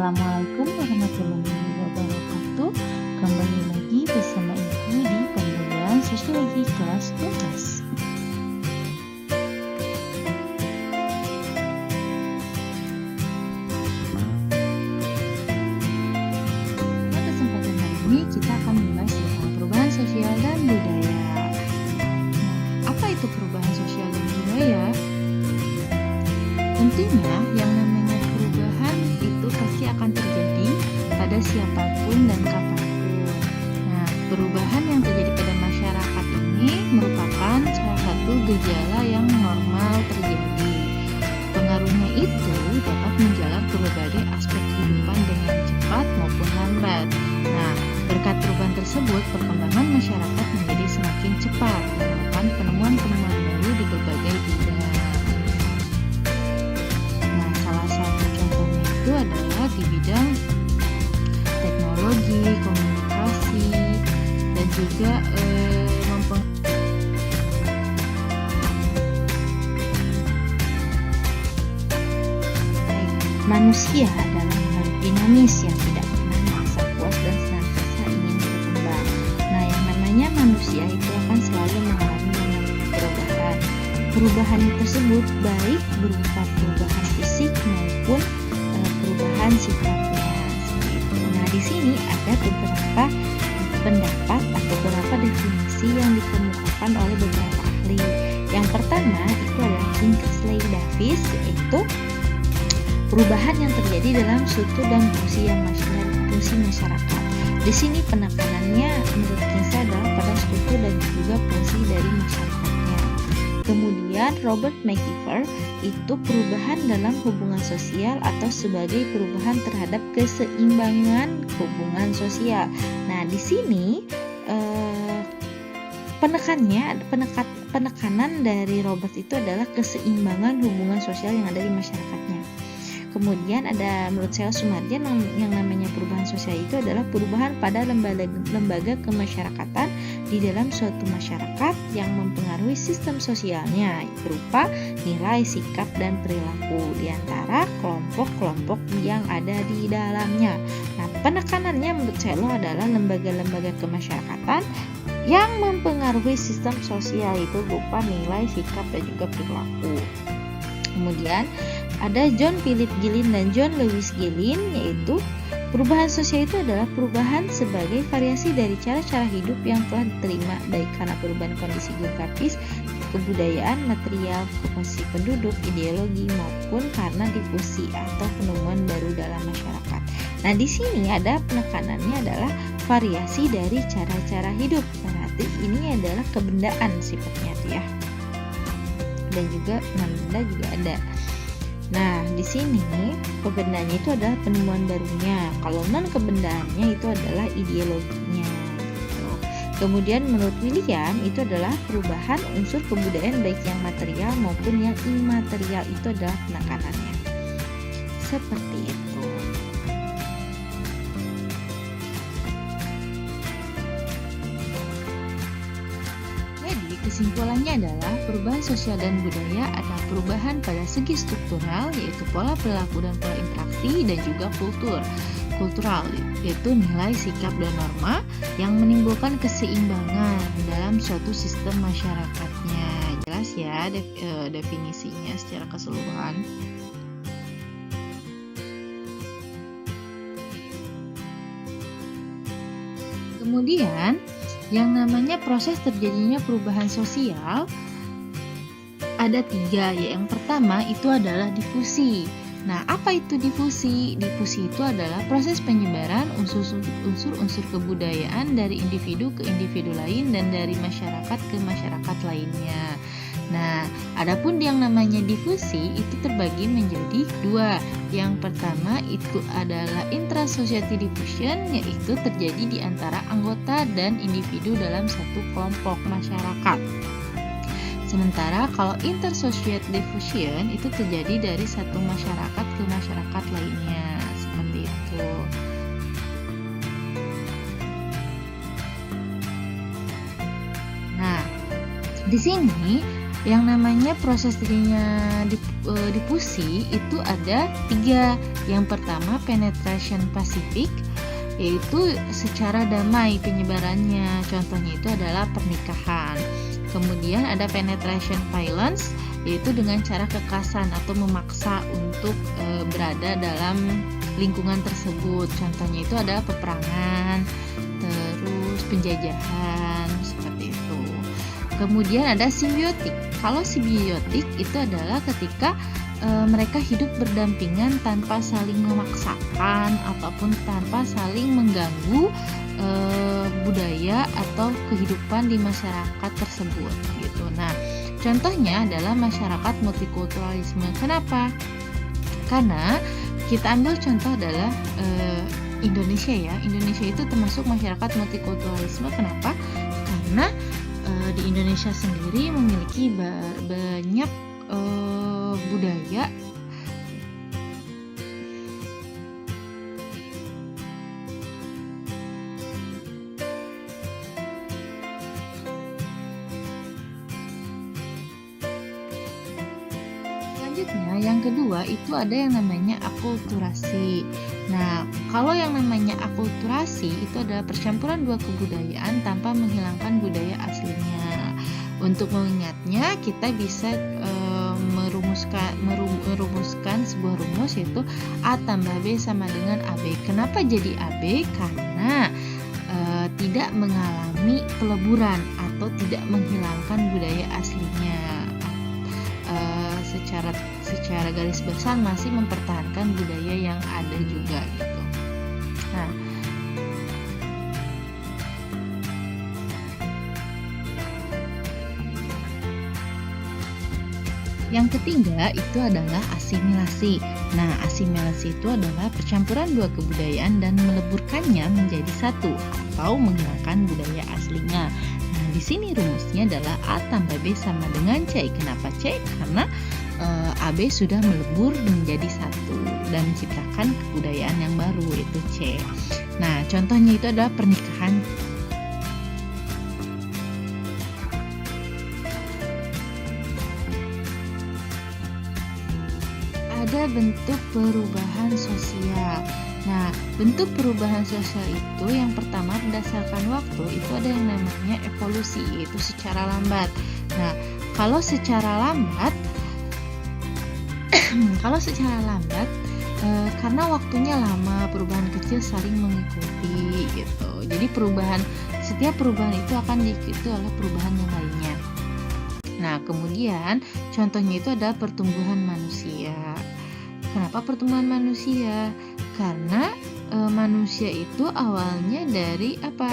Assalamualaikum warahmatullahi wabarakatuh. Kembali lagi bersama Ibu di pembelajaran Sosiologi kelas 12. Pada kesempatan hari ini kita akan membahas tentang perubahan sosial dan budaya. Nah, apa itu perubahan sosial dan budaya? Tentunya yang namanya perubahan itu pasti akan terjadi pada siapapun dan kapanpun. Nah, perubahan yang terjadi pada masyarakat ini merupakan salah satu gejala yang normal terjadi. Pengaruhnya itu dapat menjalar ke berbagai aspek kehidupan dengan cepat maupun lambat. Nah, berkat perubahan tersebut, perkembangan masyarakat menjadi semakin cepat, melakukan penemuan-penemuan baru di berbagai bidang. Itu adalah di bidang teknologi, komunikasi, dan juga manusia adalah makhluk dinamis yang tidak pernah merasa puas dan senantiasa ingin berkembang. Nah, yang namanya manusia itu akan selalu mengalami perubahan. Perubahan tersebut baik berupa perubahan fisik maupun perubahan sifatnya seperti itu. Nah, di sini ada beberapa pendapat atau beberapa definisi yang dikemukakan oleh beberapa ahli. Yang pertama itu adalah Kingsley Davis, yaitu perubahan yang terjadi dalam struktur dan fungsi masyarakat. Di sini penekanannya menurut Kingsley adalah pada struktur dan juga fungsi dari masyarakatnya. Kemudian Robert McKeever itu perubahan dalam hubungan sosial atau sebagai perubahan terhadap keseimbangan hubungan sosial. Nah, di sini penekanan dari Robert itu adalah keseimbangan hubungan sosial yang ada di masyarakatnya. Kemudian ada menurut saya Sumardian yang namanya perubahan sosial itu adalah perubahan pada lembaga kemasyarakatan di dalam suatu masyarakat yang mempengaruhi sistem sosialnya berupa nilai, sikap, dan perilaku di antara kelompok-kelompok yang ada di dalamnya. Nah, penekanannya menurut saya adalah lembaga-lembaga kemasyarakatan yang mempengaruhi sistem sosial itu berupa nilai, sikap, dan juga perilaku. Kemudian ada John Philip Gillin dan John Lewis Gillin, yaitu perubahan sosial itu adalah perubahan sebagai variasi dari cara-cara hidup yang telah diterima baik karena perubahan kondisi geografis, kebudayaan, material, komposisi penduduk, ideologi maupun karena difusi atau penemuan baru dalam masyarakat. Nah, di sini ada penekanannya adalah variasi dari cara-cara hidup. Berarti ini adalah kebendaan sifatnya tuh ya. Dan juga non-benda juga ada. Nah, di sini kebendaannya itu adalah penemuan barunya. Kalau non kebendaannya itu adalah ideologinya. Gitu. Kemudian menurut William itu adalah perubahan unsur kebudayaan baik yang material maupun yang imaterial itu adalah penekanannya. Seperti itu. Kesimpulannya adalah perubahan sosial dan budaya adalah perubahan pada segi struktural, yaitu pola perilaku dan pola interaksi, dan juga kultural, yaitu nilai, sikap, dan norma yang menimbulkan keseimbangan dalam suatu sistem masyarakatnya. Jelas ya definisinya secara keseluruhan. Kemudian yang namanya proses terjadinya perubahan sosial ada 3, yang pertama itu adalah difusi. Nah, apa itu difusi? Difusi itu adalah proses penyebaran unsur-unsur kebudayaan dari individu ke individu lain dan dari masyarakat ke masyarakat lainnya. Nah, adapun yang namanya difusi itu terbagi menjadi 2. Yang pertama itu adalah intra-society diffusion, yaitu terjadi di antara anggota dan individu dalam satu kelompok masyarakat. Sementara kalau inter-society diffusion itu terjadi dari satu masyarakat ke masyarakat lainnya, seperti itu. Nah, di sini Yang namanya proses terjadinya difusi itu ada 3. Yang pertama penetration Pasifik, yaitu secara damai penyebarannya. Contohnya itu adalah pernikahan. Kemudian ada penetration violence, yaitu dengan cara kekerasan atau memaksa untuk berada dalam lingkungan tersebut. Contohnya itu adalah peperangan, terus penjajahan, seperti itu. Kemudian ada simbiotik. Kalau simbiotik itu adalah ketika mereka hidup berdampingan tanpa saling memaksakan ataupun tanpa saling mengganggu budaya atau kehidupan di masyarakat tersebut gitu. Nah, contohnya adalah masyarakat multikulturalisme. Kenapa? Karena kita ambil contoh adalah Indonesia ya. Indonesia itu termasuk masyarakat multikulturalisme. Kenapa? Karena di Indonesia sendiri memiliki banyak budaya. Selanjutnya, yang kedua itu ada yang namanya akulturasi. Nah, kalau yang namanya akulturasi itu adalah percampuran 2 kebudayaan tanpa menghilangkan budaya aslinya. Untuk mengingatnya, kita bisa merumuskan sebuah rumus, yaitu A tambah B sama dengan AB. Kenapa jadi AB? Karena tidak mengalami peleburan atau tidak menghilangkan budaya aslinya. Secara garis besar masih mempertahankan budaya yang ada juga gitu. Nah, yang ketiga itu adalah asimilasi. Nah, asimilasi itu adalah percampuran 2 kebudayaan dan meleburkannya menjadi satu atau menghilangkan budaya aslinya. Nah, di sini rumusnya adalah A tambah B sama dengan C. Kenapa C? Karena AB sudah melebur menjadi satu dan menciptakan kebudayaan yang baru, yaitu C. Nah, contohnya itu adalah pernikahan. Ada bentuk perubahan sosial. Nah, bentuk perubahan sosial itu yang pertama berdasarkan waktu itu ada yang namanya evolusi, yaitu secara lambat. Nah, kalau secara lambat karena waktunya lama, perubahan kecil saling mengikuti gitu. Jadi setiap perubahan itu akan diikuti oleh perubahan yang lainnya. Nah, kemudian contohnya itu adalah pertumbuhan manusia. Kenapa pertumbuhan manusia? Karena manusia itu awalnya dari apa?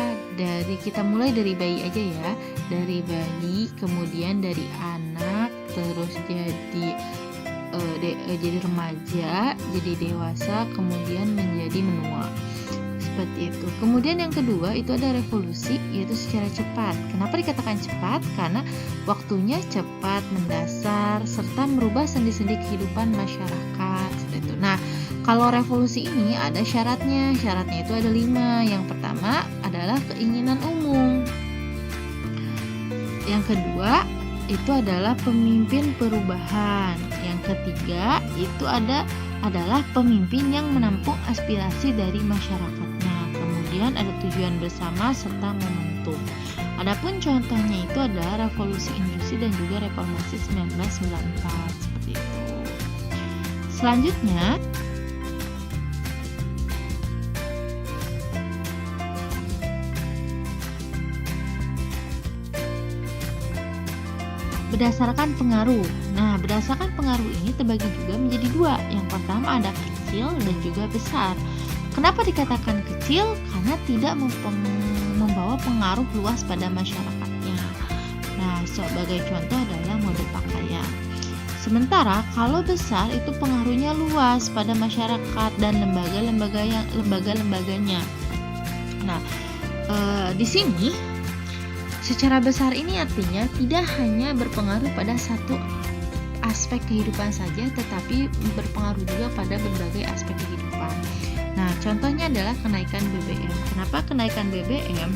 Kita mulai dari bayi aja ya. Dari bayi, kemudian dari anak, terus jadi remaja, jadi dewasa, kemudian menjadi menua. Seperti itu. Kemudian yang kedua itu ada revolusi, yaitu secara cepat. Kenapa dikatakan cepat? Karena waktunya cepat, mendasar, serta merubah sendi-sendi kehidupan masyarakat. Seperti itu. Nah, kalau revolusi ini ada syaratnya. Syaratnya itu ada 5. Yang pertama adalah keinginan umum. Yang kedua itu adalah pemimpin perubahan. Yang ketiga itu adalah pemimpin yang menampung aspirasi dari masyarakatnya. Kemudian ada tujuan bersama serta momentum. Adapun contohnya itu adalah revolusi industri dan juga reformasi 1994 seperti itu. Selanjutnya berdasarkan pengaruh. Nah, berdasarkan pengaruh ini terbagi juga menjadi 2. Yang pertama ada kecil dan juga besar. Kenapa dikatakan kecil? Karena tidak membawa pengaruh luas pada masyarakatnya. Nah, sebagai contoh adalah mode pakaian. Sementara kalau besar itu pengaruhnya luas pada masyarakat dan lembaga-lembaganya. Nah, di sini secara besar ini artinya tidak hanya berpengaruh pada satu aspek kehidupan saja, tetapi berpengaruh juga pada berbagai aspek kehidupan. Nah, contohnya adalah kenaikan BBM. Kenapa kenaikan BBM?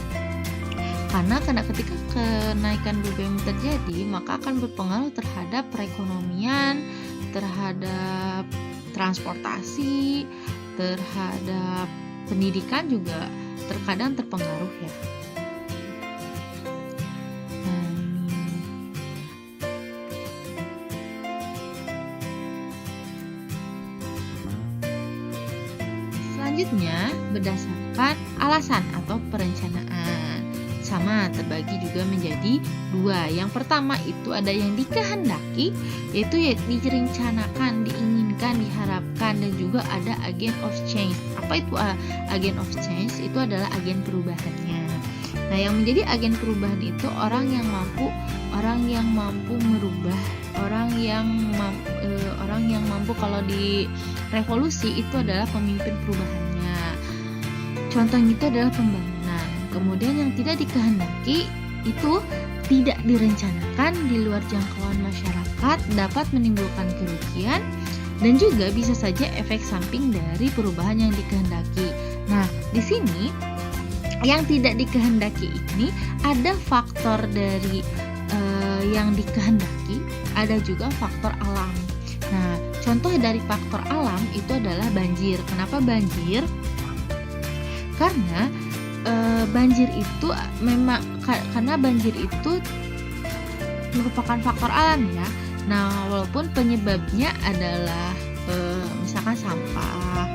Karena ketika kenaikan BBM terjadi, maka akan berpengaruh terhadap perekonomian, terhadap transportasi, terhadap pendidikan juga terkadang terpengaruh ya. Nah, ini. Selanjutnya, berdasarkan alasan atau perencanaan. Sama, terbagi juga menjadi dua. Yang pertama itu ada yang dikehendaki, yaitu direncanakan, diinginkan, diharapkan, dan juga ada agent of change. Apa itu agent of change? Itu adalah agen perubahannya. Nah, yang menjadi agen perubahan itu orang yang mampu merubah, orang yang mampu kalau di revolusi itu adalah pemimpin perubahannya. Contohnya itu adalah pembangunan. Kemudian yang tidak dikehendaki itu tidak direncanakan, di luar jangkauan masyarakat, dapat menimbulkan kerugian, dan juga bisa saja efek samping dari perubahan yang dikehendaki. Nah, di sini yang tidak dikehendaki ini ada faktor dari yang dikehendaki, ada juga faktor alam. Nah, contoh dari faktor alam itu adalah banjir. Kenapa banjir? Karena banjir itu karena banjir itu merupakan faktor alam ya. Nah, walaupun penyebabnya adalah misalkan sampah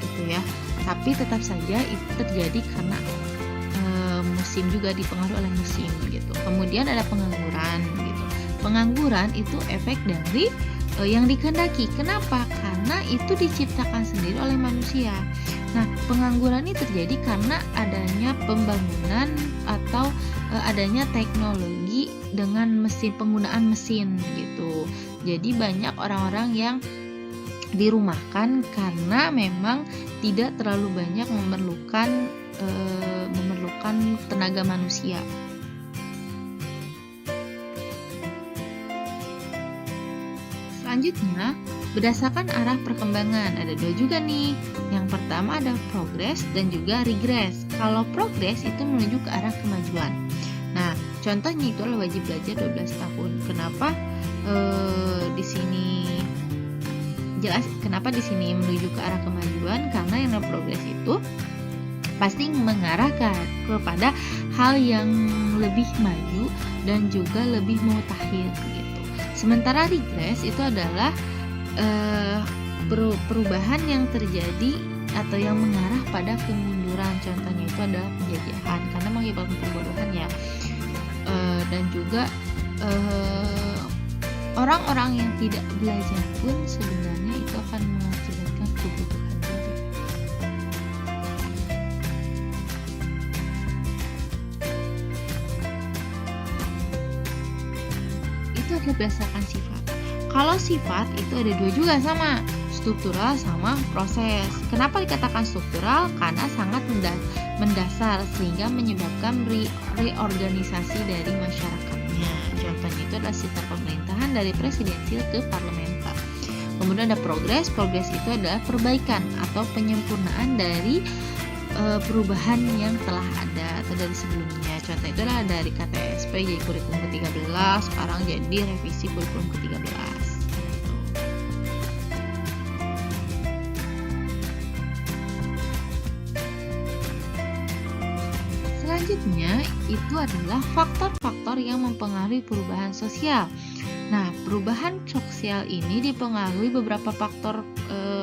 gitu ya, tapi tetap saja itu terjadi karena musim, juga dipengaruhi oleh musim gitu. Kemudian ada pengangguran gitu. Pengangguran itu efek dari yang dikehendaki. Kenapa? Karena itu diciptakan sendiri oleh manusia. Nah, pengangguran ini terjadi karena adanya pembangunan atau adanya teknologi dengan penggunaan mesin gitu. Jadi banyak orang-orang yang dirumahkan karena memang tidak terlalu banyak memerlukan tenaga manusia. Selanjutnya, berdasarkan arah perkembangan, ada dua juga nih. Yang pertama ada progress dan juga regress. Kalau progress itu menuju ke arah kemajuan. Nah, contohnya itu adalah wajib belajar 12 tahun. Kenapa di sini jelas kenapa di sini menuju ke arah kemajuan? Karena yang namanya progress itu pasti mengarah kepada hal yang lebih maju dan juga lebih mutakhir gitu. Sementara regress itu adalah perubahan yang terjadi atau yang mengarah pada kemunduran. Contohnya itu adalah penjajahan karena mengakibatkan pembodohan ya. Dan juga orang-orang yang tidak belajar pun sebenarnya itu akan mengakibatkan kebutuhan juga. Itu adalah berdasarkan sifat. Kalau sifat itu ada dua juga sama, struktural sama proses. Kenapa dikatakan struktural? Karena sangat mendasar sehingga menyebabkan reorganisasi dari masyarakatnya. Contohnya itu adalah sistem pemerintahan dari presidensil ke parlementer. Kemudian ada progres. Progres itu adalah perbaikan atau penyempurnaan dari perubahan yang telah ada atau dari sebelumnya. Contoh itu adalah dari KTSP jadi kurikulum ke-13, sekarang jadi revisi kurikulum ke-13. Selanjutnya itu adalah faktor-faktor yang mempengaruhi perubahan sosial. Nah, perubahan sosial ini dipengaruhi beberapa faktor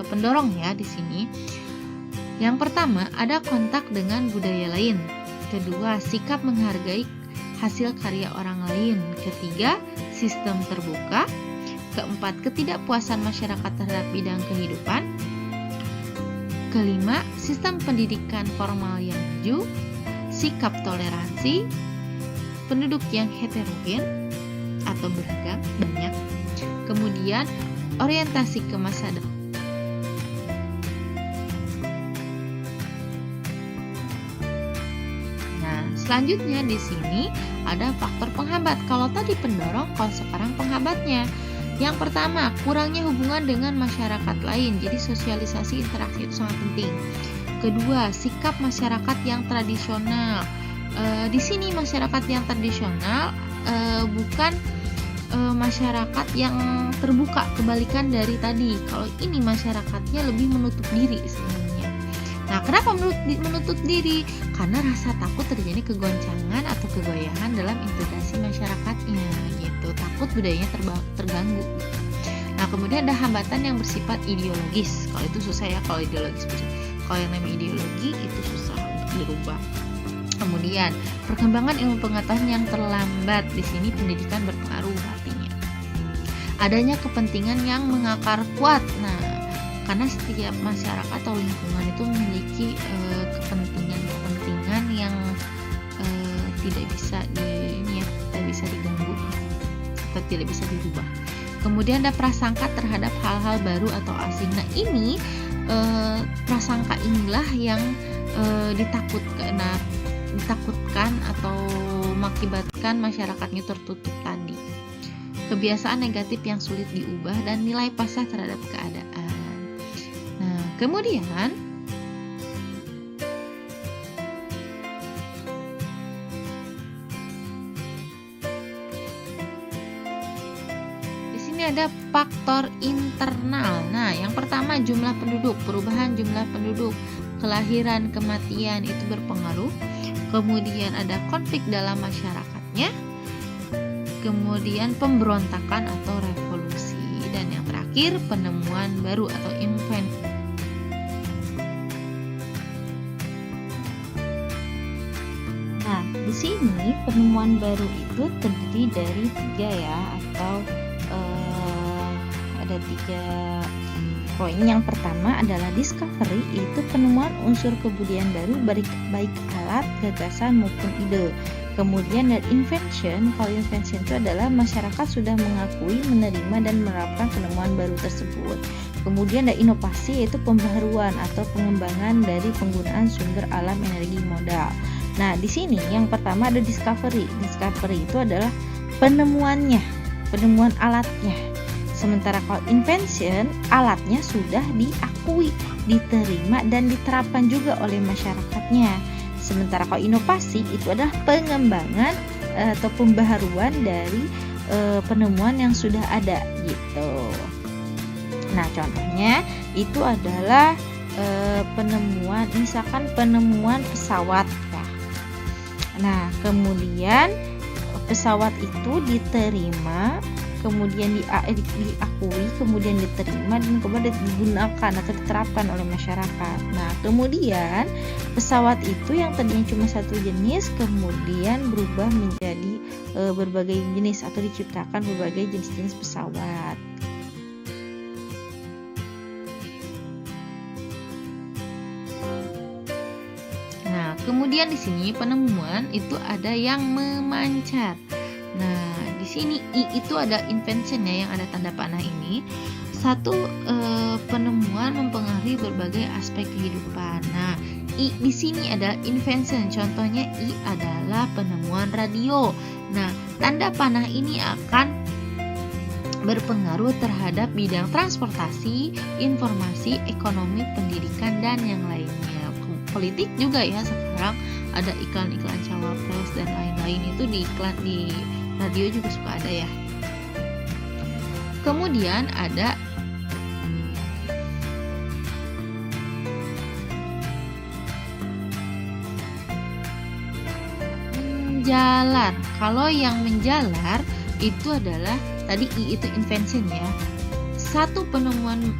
pendorong ya di sini. Yang pertama, ada kontak dengan budaya lain. Kedua, sikap menghargai hasil karya orang lain. Ketiga, sistem terbuka. Keempat, ketidakpuasan masyarakat terhadap bidang kehidupan. Kelima, sistem pendidikan formal yang maju. Sikap toleransi. Penduduk yang heterogen atau beragam, banyak. Kemudian, orientasi ke masa depan. Selanjutnya di sini ada faktor penghambat. Kalau tadi pendorong, kalau sekarang penghambatnya. Yang pertama, kurangnya hubungan dengan masyarakat lain. Jadi sosialisasi interaksi itu sangat penting. Kedua, sikap masyarakat yang tradisional. Di sini masyarakat yang tradisional bukan masyarakat yang terbuka, kebalikan dari tadi. Kalau ini masyarakatnya lebih menutup diri sebenarnya. Nah, kenapa menutup diri? Karena rasa takut terjadi kegoncangan atau kegoyahan dalam integrasi masyarakatnya gitu. Takut budayanya terganggu. Nah, kemudian ada hambatan yang bersifat ideologis. Kalau itu susah ya, kalau ideologis. Kalau yang namanya ideologi itu susah untuk dirubah. Kemudian perkembangan ilmu pengetahuan yang terlambat. Di sini pendidikan berpengaruh artinya. Adanya kepentingan yang mengakar kuat. Nah, karena setiap masyarakat atau lingkungan itu memiliki kepentingan yang tidak bisa tidak bisa diganggu atau tidak bisa dirubah. Kemudian ada prasangka terhadap hal-hal baru atau asing. Nah, ini prasangka inilah yang ditakutkan atau mengakibatkan masyarakatnya tertutup tadi. Kebiasaan negatif yang sulit diubah dan nilai pasrah terhadap keadaan. Nah, kemudian di sini ada faktor internal. Nah, yang pertama jumlah penduduk, perubahan jumlah penduduk, kelahiran, kematian itu berpengaruh. Kemudian ada konflik dalam masyarakatnya. Kemudian pemberontakan atau revolusi, dan yang terakhir penemuan baru atau invensi. Nah, di sini penemuan baru itu terdiri dari 3 ya, atau ada 3 poin. Yang pertama adalah discovery, yaitu penemuan unsur kebudayaan baru baik alat, gagasan maupun ide. Kemudian dari invention, kalau invention itu adalah masyarakat sudah mengakui, menerima dan menerapkan penemuan baru tersebut. Kemudian ada inovasi, yaitu pembaharuan atau pengembangan dari penggunaan sumber alam, energi, modal. Nah, di sini yang pertama ada discovery. Discovery itu adalah penemuannya, penemuan alatnya. Sementara kalau invention, alatnya sudah diakui, diterima dan diterapkan juga oleh masyarakatnya. Sementara kalau inovasi itu adalah pengembangan atau pembaharuan dari penemuan yang sudah ada gitu. Nah, contohnya itu adalah penemuan, misalkan penemuan pesawat ya. Nah, kemudian pesawat itu diterima, kemudian diakui, kemudian diterima dan kemudian digunakan atau diterapkan oleh masyarakat. Nah, kemudian pesawat itu yang tadinya cuma satu jenis kemudian berubah menjadi berbagai jenis atau diciptakan berbagai jenis-jenis pesawat. Nah, kemudian di sini penemuan itu ada yang memancar. Nah, di sini I itu ada invention ya, yang ada tanda panah ini. Satu, penemuan mempengaruhi berbagai aspek kehidupan. Nah, I di sini adalah invention. Contohnya I adalah penemuan radio. Nah, tanda panah ini akan berpengaruh terhadap bidang transportasi, informasi, ekonomi, pendidikan dan yang lainnya. Politik juga ya, sekarang ada iklan-iklan cawapres dan lain-lain itu di iklan di radio juga suka ada ya. Kemudian ada menjalar. Kalau yang menjalar itu adalah tadi I itu invention ya. Satu penemuan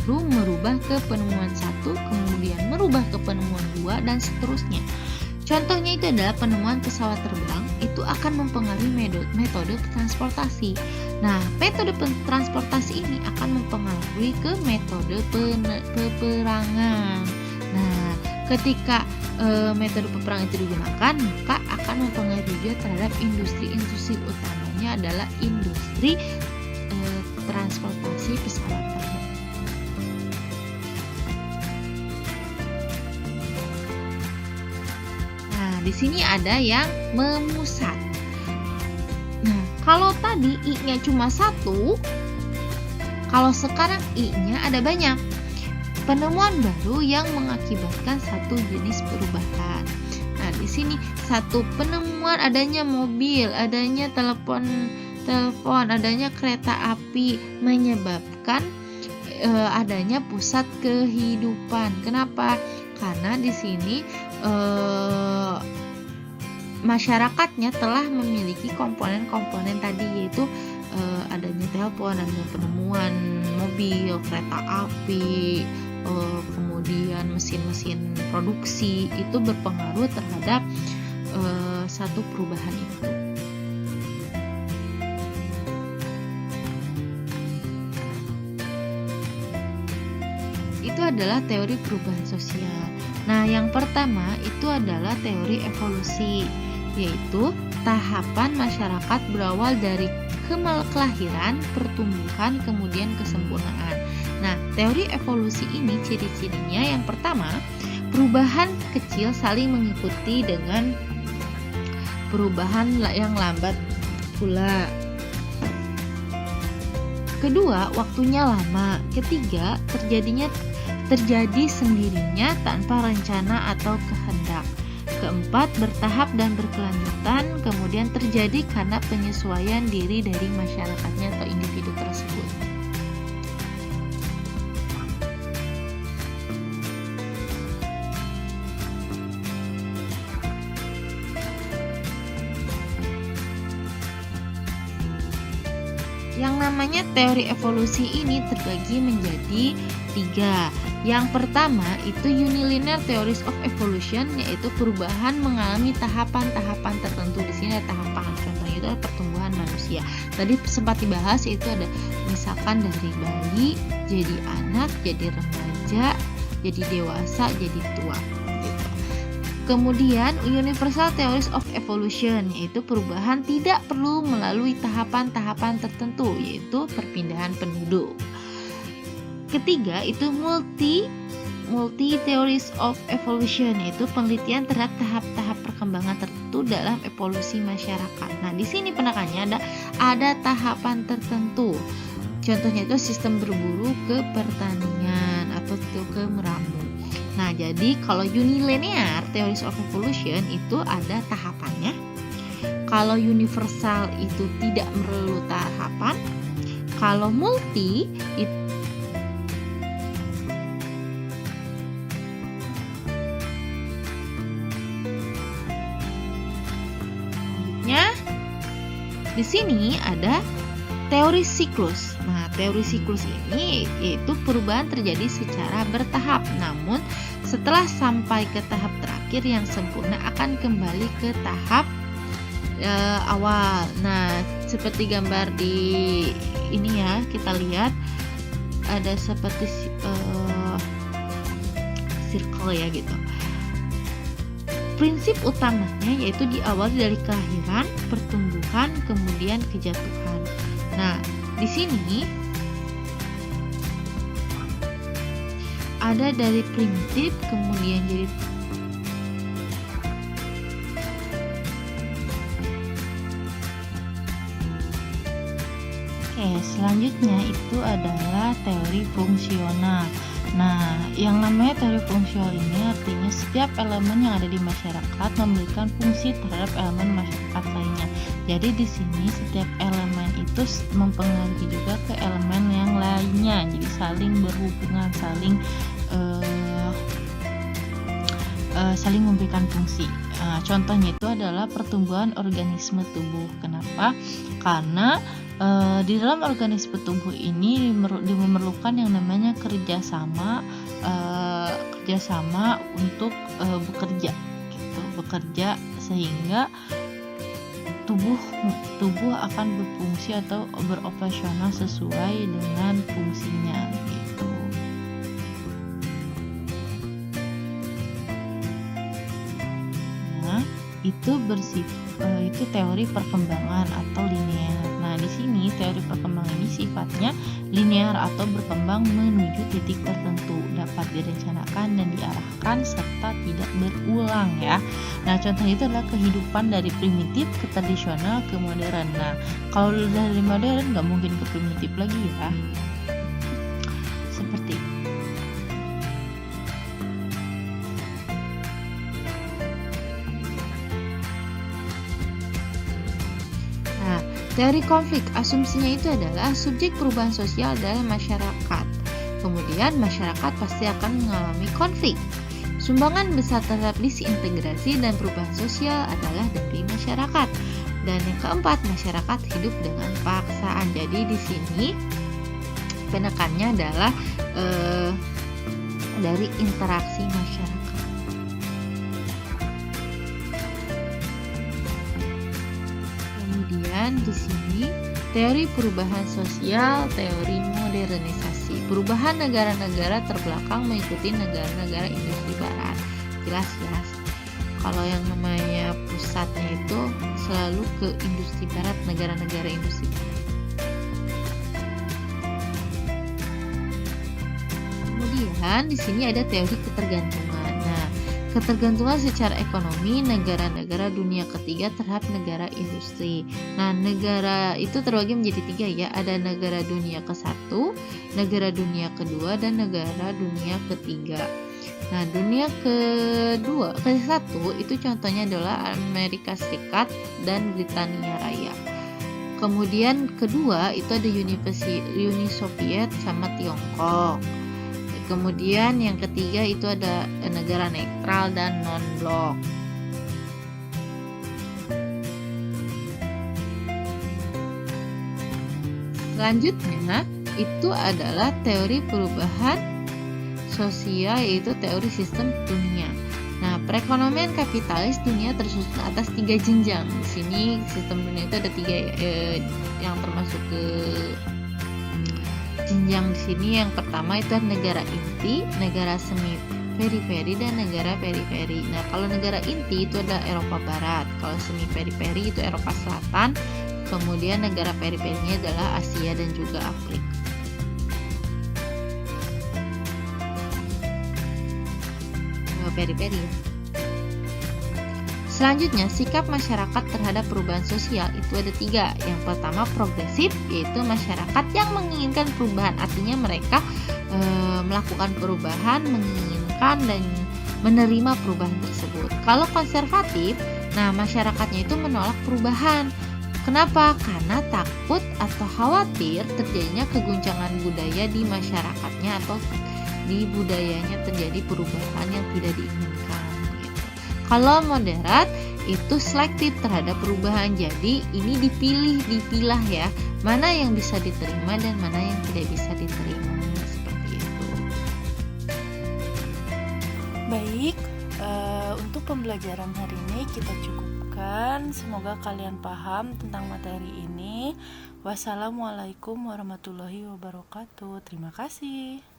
baru merubah ke penemuan satu, kemudian merubah ke penemuan 2 dan seterusnya. Contohnya itu adalah penemuan pesawat terbang itu akan mempengaruhi metode transportasi. Nah, metode transportasi ini akan mempengaruhi ke metode peperangan. Nah, ketika metode peperangan itu digunakan, maka akan mempengaruhi juga terhadap industri utamanya adalah industri transportasi pesawat terbang. Nah, di sini ada yang memusat. Nah, kalau tadi I-nya cuma 1, kalau sekarang I-nya ada banyak. Penemuan baru yang mengakibatkan satu jenis perubahan. Nah, di di sini satu penemuan adanya mobil, adanya telepon, adanya kereta api menyebabkan adanya pusat kehidupan. Kenapa? Karena di sini masyarakatnya telah memiliki komponen-komponen tadi, yaitu adanya telepon, adanya penemuan mobil, kereta api, kemudian mesin-mesin produksi, itu berpengaruh terhadap satu perubahan itu. Itu adalah teori perubahan sosial. Nah, yang pertama itu adalah teori evolusi, yaitu tahapan masyarakat berawal dari kelahiran, pertumbuhan, kemudian kesempurnaan. Nah, teori evolusi ini ciri-cirinya yang pertama, perubahan kecil saling mengikuti dengan perubahan yang lambat pula. Kedua, waktunya lama. Ketiga, terjadi sendirinya tanpa rencana atau kehendak. Keempat, bertahap dan berkelanjutan, kemudian terjadi karena penyesuaian diri dari masyarakatnya atau individu tersebut. Yang namanya teori evolusi ini terbagi menjadi 3. Yang pertama itu unilinear theories of evolution, yaitu perubahan mengalami tahapan-tahapan tertentu. Di sini ada tahapan, contohnya itu adalah pertumbuhan manusia. Tadi sempat dibahas, itu ada misalkan dari bayi jadi anak, jadi remaja, jadi dewasa, jadi tua. Kemudian universal theories of evolution, yaitu perubahan tidak perlu melalui tahapan-tahapan tertentu, yaitu perpindahan penduduk. Ketiga itu multi theories of evolution, yaitu penelitian terhadap tahap-tahap perkembangan tertentu dalam evolusi masyarakat. Nah, di sini penekanannya ada tahapan tertentu. Contohnya itu sistem berburu ke pertanian atau ke meramu. Nah, jadi kalau unilinear theories of evolution itu ada tahapannya. Kalau universal itu tidak perlu tahapan. Kalau multi itu di sini ada teori siklus. Nah, teori siklus ini yaitu perubahan terjadi secara bertahap, namun setelah sampai ke tahap terakhir yang sempurna akan kembali ke tahap awal. Nah, seperti gambar di ini ya, kita lihat ada seperti circle ya gitu. Prinsip utamanya yaitu diawali dari kelahiran, pertumbuhan, kemudian kejatuhan. Nah, di sini ada dari primitif, kemudian jadi selanjutnya itu adalah teori fungsional. Nah, yang namanya teori fungsional ini artinya setiap elemen yang ada di masyarakat memberikan fungsi terhadap elemen masyarakat lainnya. Jadi di sini setiap elemen itu mempengaruhi juga ke elemen yang lainnya. Jadi saling berhubungan, saling memberikan fungsi. Contohnya itu adalah pertumbuhan organisme tubuh. Kenapa? Karena di dalam organisme tubuh ini memerlukan yang namanya kerjasama untuk bekerja sehingga tubuh akan berfungsi atau beroperasional sesuai dengan fungsinya gitu. Nah, itu teori perkembangan atau linear. Nah, di sini teori perkembangan ini sifatnya linear atau berkembang menuju titik tertentu, dapat direncanakan dan diarahkan serta tidak berulang ya. Nah, contohnya itu adalah kehidupan dari primitif ke tradisional ke modern. Nah, kalau dari modern nggak mungkin ke primitif lagi ya. Seperti itu. Teori konflik, asumsinya itu adalah subjek perubahan sosial adalah masyarakat. Kemudian masyarakat pasti akan mengalami konflik. Sumbangan besar terhadap disintegrasi dan perubahan sosial adalah dari masyarakat. Dan yang keempat, masyarakat hidup dengan paksaan. Jadi di sini penekannya adalah dari interaksi masyarakat. Kemudian di sini teori perubahan sosial, teori modernisasi. Perubahan negara-negara terbelakang mengikuti negara-negara industri barat. Jelas. Kalau yang namanya pusatnya itu selalu ke industri barat, negara-negara industri barat. Kemudian di sini ada teori ketergantungan. Nah, ketergantungan secara ekonomi negara-negara dunia ketiga terhadap negara industri. Nah, negara itu terbagi menjadi 3 ya. Ada negara dunia ke-1, negara dunia kedua, dan negara dunia ketiga. Nah, dunia ke-1 itu contohnya adalah Amerika Serikat dan Britania Raya. Kemudian kedua itu ada Uni Soviet sama Tiongkok. Kemudian yang ketiga itu ada negara netral dan non-blok. Selanjutnya itu adalah teori perubahan sosial, yaitu teori sistem dunia. Nah, perekonomian kapitalis dunia tersusun atas 3 jenjang. Di sini sistem dunia itu ada 3 yang termasuk ke jenjang di sini. Yang pertama itu negara inti, negara semi periferi, dan negara periferi. Nah, kalau negara inti itu adalah Eropa Barat, kalau semi periferi itu Eropa Selatan, kemudian negara periferinya adalah Asia dan juga Afrika. Periferi. Selanjutnya, sikap masyarakat terhadap perubahan sosial itu ada 3. Yang pertama progresif, yaitu masyarakat yang menginginkan perubahan, artinya mereka melakukan perubahan, menginginkan dan menerima perubahan tersebut. Kalau konservatif, nah masyarakatnya itu menolak perubahan. Kenapa? Karena takut atau khawatir terjadinya keguncangan budaya di masyarakatnya atau di budayanya terjadi perubahan yang tidak diinginkan gitu. Kalau moderat itu selektif terhadap perubahan, jadi ini dipilah ya, mana yang bisa diterima dan mana yang tidak bisa diterima, seperti itu. Baik, untuk pembelajaran hari ini kita cukupkan. Semoga kalian paham tentang materi ini. Wassalamualaikum warahmatullahi wabarakatuh. Terima kasih.